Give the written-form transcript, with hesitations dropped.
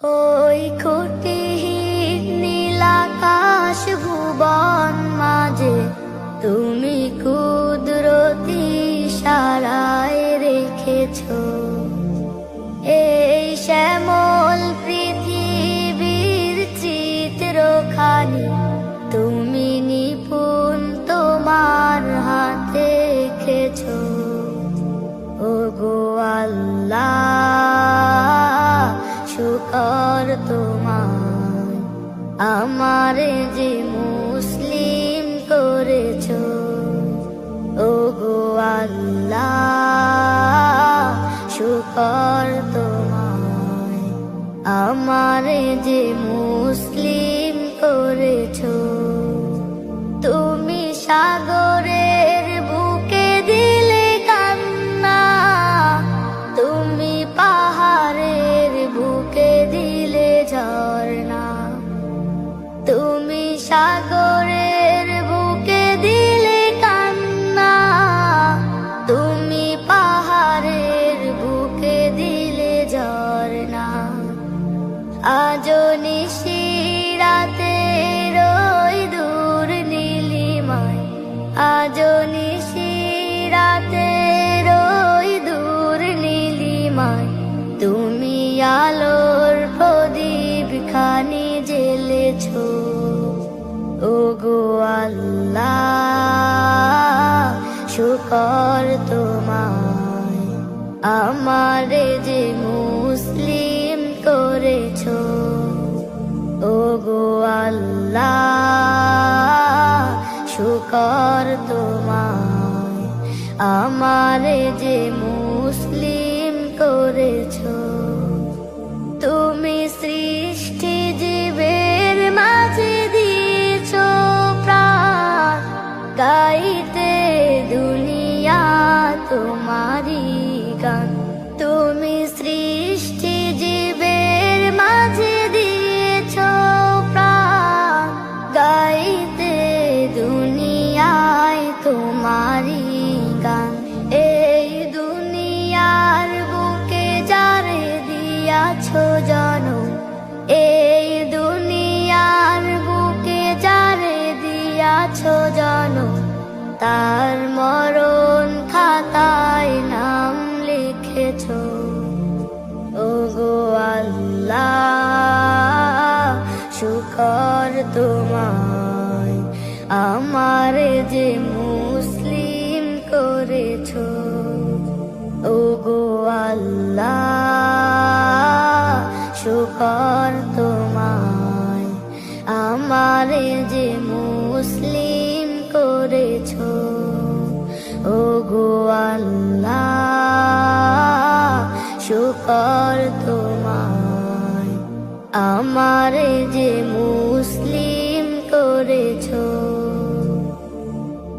ওই খুঁটিহীন নীলাকাশ ভুবন মাঝে তুমি কুদরতি ইশারায় রেখেছো এই শ্যামল পৃথিবীর চিত্রখানি তুমি নিপুণ তোমার হাতে এঁকেছো। ওগো আল্লাহ, শুকর তোমার আমারে যে মুসলিম করেছো। ওগো আল্লাহ, শুকর তোমার আমারে যে মুসলিম করেছো। তুমি সাগরের বুকে দিলে কান্না, তুমি পাহাড়ের বুকে দিলে ঝর্ণা, তুমি সাগরের বুকে দিলে কান্না, তুমি পাহাড়ের বুকে দিলে ঝর্ণা। আজও নিশিরাতে রই দূর নীলিমায়, আজও নিশিরাতে রই দূর নীলিমায়, তুমি আলোর প্রদীপ খানি জ্বেলেছো। ওগো আল্লাহ, শুকর তোমায় আমারে যে মুসলিম করেছো। ওগো আল্লাহ, শুকর তোমায় আমারে যে মুসলিম করেছো। তুমি সৃষ্টি জীবের মাঝে দিয়েছো প্রাণ, গাইতে দুনিয়া তোমারি গান। তুমি সৃষ্টি জীবের মাঝে দিয়েছো প্রাণ, গাইতে দুনিয়ায় তোমারি গান। এই দুনিয়ার বুকে যারে দিয়াছো জনম, এই দুনিয়ার বুকে যারে দিয়াছো জনম, তার মরণ খাতায় নাম লিখেছো। ওগো আল্লাহ, শুকর তোমায় আমারে যে মুসলিম করেছো। ওগো আল্লাহ, শুকর তোমায় আমারে যে মুসলিম করেছো। ওগো আল্লাহ, শুকর তোমায় আমারে যে মুসলিম করেছো।